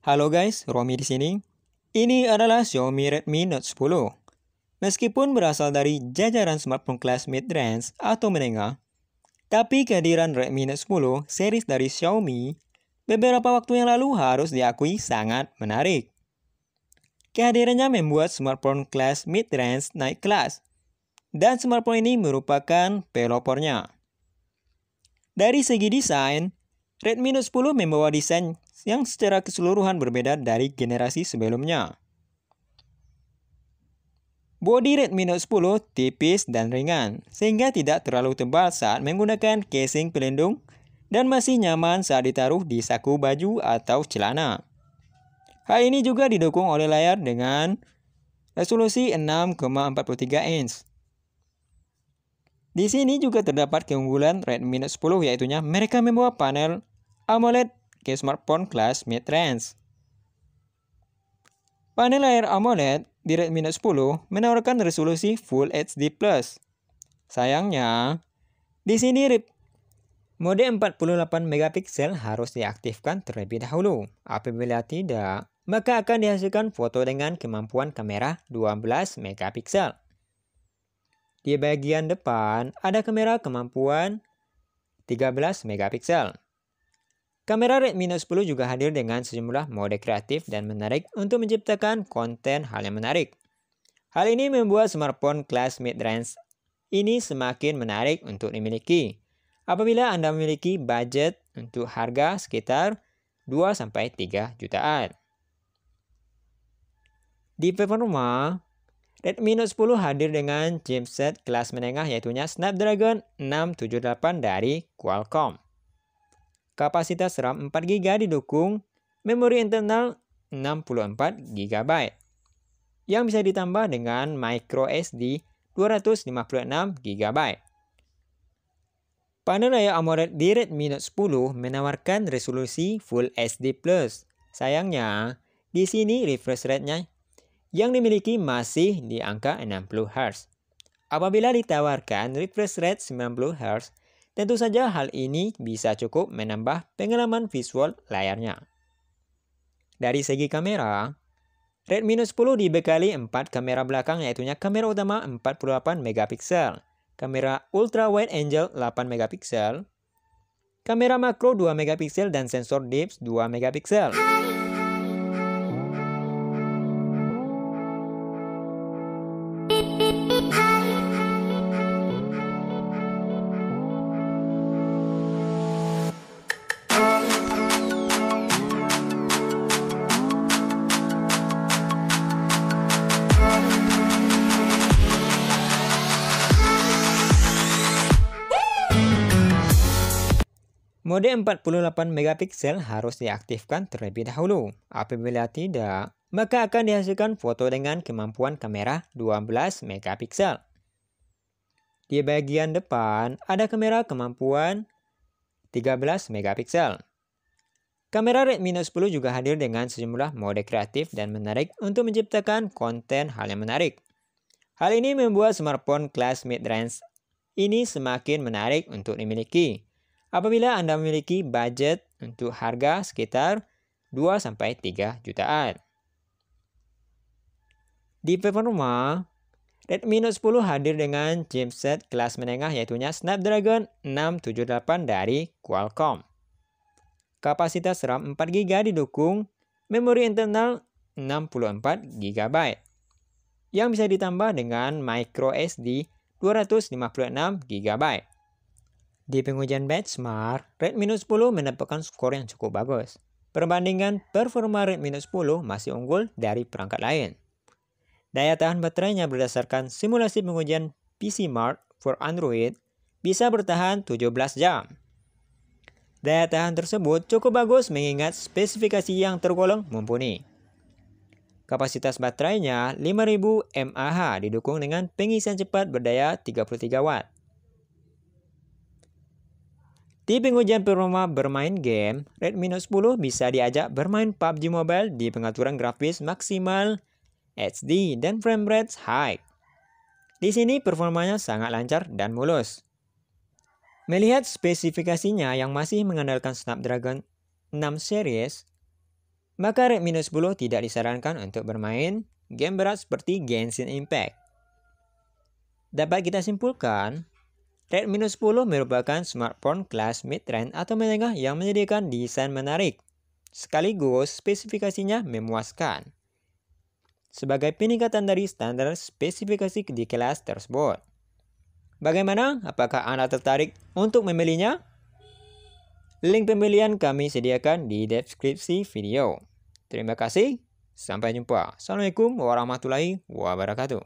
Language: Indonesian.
Halo guys, Romi di sini. Ini adalah Xiaomi Redmi Note 10. Meskipun berasal dari jajaran smartphone kelas mid-range atau menengah, tapi kehadiran Redmi Note 10 series dari Xiaomi beberapa waktu yang lalu harus diakui sangat menarik. Kehadirannya membuat smartphone kelas mid-range naik kelas, dan smartphone ini merupakan pelopornya. Dari segi desain, Redmi Note 10 membawa desain yang secara keseluruhan berbeda dari generasi sebelumnya. Bodi Redmi Note 10 tipis dan ringan, sehingga tidak terlalu tebal saat menggunakan casing pelindung dan masih nyaman saat ditaruh di saku baju atau celana. Hal ini juga didukung oleh layar dengan resolusi 6,43 inch. Di sini juga terdapat keunggulan Redmi Note 10, yaitu mereka membawa panel AMOLED ke smartphone kelas mid-range. Panel layar AMOLED di Redmi Note 10 menawarkan resolusi Full HD+. Sayangnya, di sini mode 48 megapiksel harus diaktifkan terlebih dahulu. Apabila tidak, maka akan dihasilkan foto dengan kemampuan kamera 12 megapiksel. Di bagian depan ada kamera kemampuan 13 megapiksel. Kamera Redmi Note 10 juga hadir dengan sejumlah mode kreatif dan menarik untuk menciptakan konten hal yang menarik. Hal ini membuat smartphone kelas mid-range ini semakin menarik untuk dimiliki apabila Anda memiliki budget untuk harga sekitar 2-3 jutaan. Di performa, Redmi Note 10 hadir dengan chipset kelas menengah, yaitu Snapdragon 678 dari Qualcomm. Kapasitas RAM 4GB didukung, memori internal 64GB, yang bisa ditambah dengan microSD 256GB. Panel layar AMOLED di Redmi Note 10 menawarkan resolusi Full HD+. Sayangnya, di sini refresh rate-nya yang dimiliki masih di angka 60Hz. Apabila ditawarkan refresh rate 90Hz, tentu saja hal ini bisa cukup menambah pengalaman visual layarnya. Dari segi kamera, Redmi Note 10 dibekali 4 kamera belakang, yaitu kamera utama 48 megapiksel, kamera ultra wide angle 8 megapiksel, kamera makro 2 megapiksel dan sensor depth 2 megapiksel. Mode 48 megapiksel harus diaktifkan terlebih dahulu. Apabila tidak, maka akan dihasilkan foto dengan kemampuan kamera 12 megapiksel. Di bagian depan ada kamera kemampuan 13 megapiksel. Kamera Redmi Note 10 juga hadir dengan sejumlah mode kreatif dan menarik untuk menciptakan konten hal yang menarik. Hal ini membuat smartphone kelas mid-range ini semakin menarik untuk dimiliki apabila Anda memiliki budget untuk harga sekitar 2-3 jutaan. Di performa, Redmi Note 10 hadir dengan chipset kelas menengah, yaitu Snapdragon 678 dari Qualcomm. Kapasitas RAM 4GB didukung, memori internal 64GB, yang bisa ditambah dengan microSD 256GB. Di pengujian benchmark, Redmi Note 10 mendapatkan skor yang cukup bagus. Perbandingan performa Redmi Note 10 masih unggul dari perangkat lain. Daya tahan baterainya berdasarkan simulasi pengujian PCMark for Android bisa bertahan 17 jam. Daya tahan tersebut cukup bagus mengingat spesifikasi yang tergolong mumpuni. Kapasitas baterainya 5000 mAh didukung dengan pengisian cepat berdaya 33 Watt. Di pengujian performa bermain game, Redmi Note 10 bisa diajak bermain PUBG Mobile di pengaturan grafis maksimal HD dan frame rate high. Di sini performanya sangat lancar dan mulus. Melihat spesifikasinya yang masih mengandalkan Snapdragon 6 series, maka Redmi Note 10 tidak disarankan untuk bermain game berat seperti Genshin Impact. Dapat kita simpulkan, Redmi Note 10 merupakan smartphone kelas mid-range atau menengah yang menyediakan desain menarik, sekaligus spesifikasinya memuaskan, sebagai peningkatan dari standar spesifikasi di kelas tersebut. Bagaimana? Apakah Anda tertarik untuk membelinya? Link pembelian kami sediakan di deskripsi video. Terima kasih, sampai jumpa. Assalamualaikum warahmatullahi wabarakatuh.